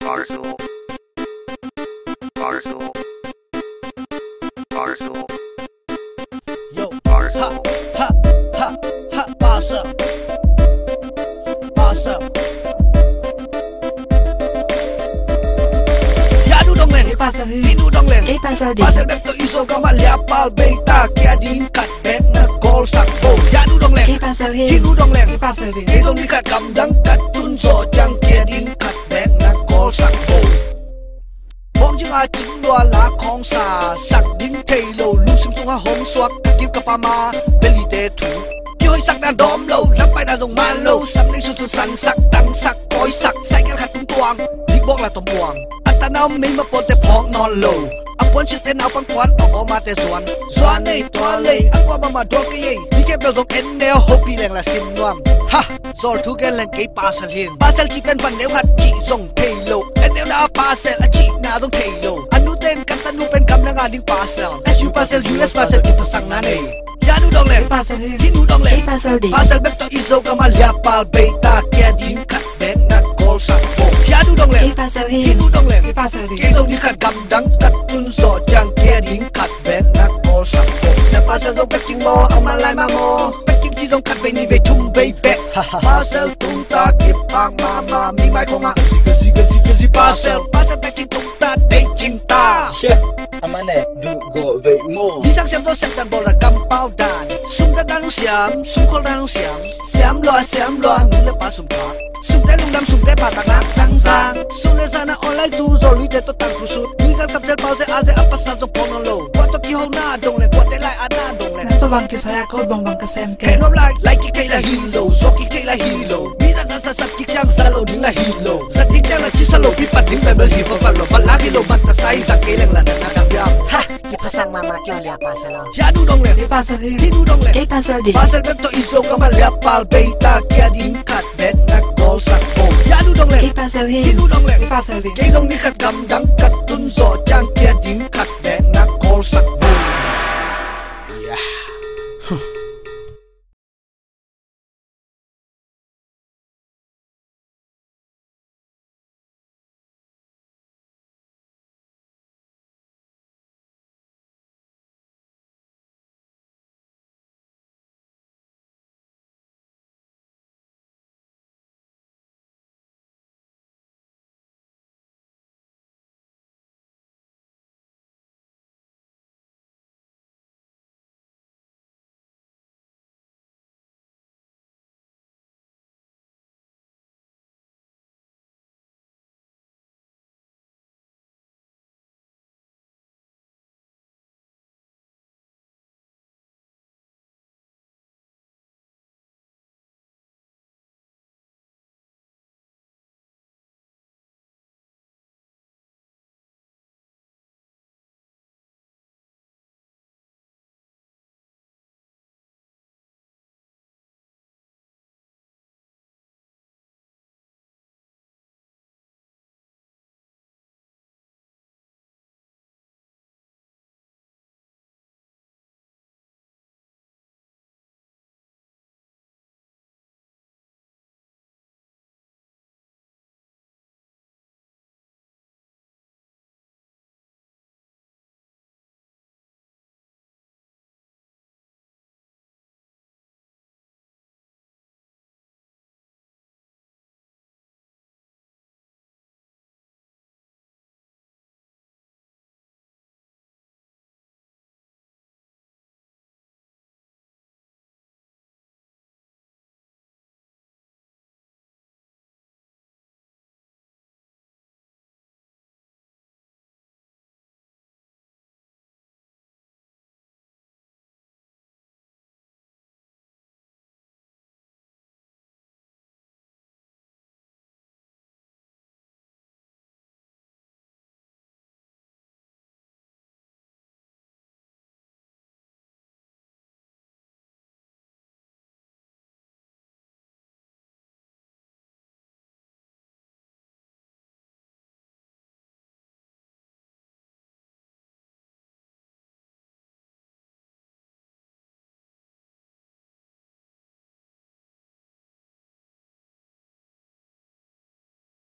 Barstool. Barstool. Barstool. Yo, Barstool. ha, ha, ha, Barca, Barca. Ya nu dong leng, ¿Qué pasa, Gil? inu dong leng. ¿Qué pasa, Di? Pasal bek to iso gambar liapal beta kia diingkat bek na gol sakbo. Ya nu dong ¿Qué leng, pasa, Gil? inu dong leng. ¿Qué pasa, Gil? Kay dong ikat kamdang kat tunso jang kia diingkat bek na gol sakbo. Bong jing a chim lua la khong sa sak ding thei lo lu sim sung a hong swak kim ka pa ma beli te thu. Chiêu hơi sắc đang đóm lâu lắm phải đã dùng ma lâu sắm lên su săn sắc tăng sắc cối sắc say cái khát tung quang đi bốc là tôm quang anh ta nào mình mà bột te phong non lâu anh muốn chuyện nào bằng quán ở mà te doan doan này toa lây anh qua mà đua cái gì đi kẹp đầu dùng en neo hộp đi lên là sim nuam ha rồi thu cái lên cái pasal chỉ bên phần nếu hạt chỉ dùng thầy lâu en neo đã pasal là chỉ nào dùng thầy lâu anh nu tên cam ta nu bên cam đang ngading pasal SU pasal US pasal di pasang nane ya nu dong leng ¿Qué pasa, Gil? inu dong leng ¿Qué pasa, Di? pasal bek to iso kamal liapal beta kia diingkat bek na gol sakbo ya nu dong ¿Qué leng pasa, Gil? inu dong leng ¿Qué pasa, Gil? kay dong ikat gamdang kat tunso jang kia diingkat bek na gol sakbo na pasal dong bek ching mo ang malay mamo bek ching si dong kat be ni be tum be bek pasal tung ta kip ang mama mi mai ko nga si pasal bek ching tung ta be ching ta Shit, aman eh, du go vậy mô. đi sang xem tôi xem đàn bò là cầm bao đàn sung ta đang sung khol đang xem loa nung le pa sung pa sung te lung dam sung te pa tak tang sang sung le sana online tu rồi lui te to tang kusut lui sang tập tel pau se aze apa sa jong pon lo kwa to ki ho na dong le kwa te lai ana dong le Nato bang kisaya ko bang kasem ke ke. nom like ki kai la hilo so ki kai la hilo mi da sa sa ki chang sa lo ding la hilo sa ki chang la chi sa lo pi pat ding bel hi fa lo pa la ki lo bat ta sai sa ke leng la na na biam ha Ipasang mama kyo liya pasalo. ya du dong le ¿Qué pasa, Gil? inu dong le ¿Qué pasa, Di? pasal bek to iso kamal liapal beta kia diingkat bek na gol sakbo ya nu dong ¿Qué le pasa, Gil? inu dong le ¿Qué pasa, Gil? kay dong ikat gamdang kat tunso jang kia diingkat bek na gol sakbo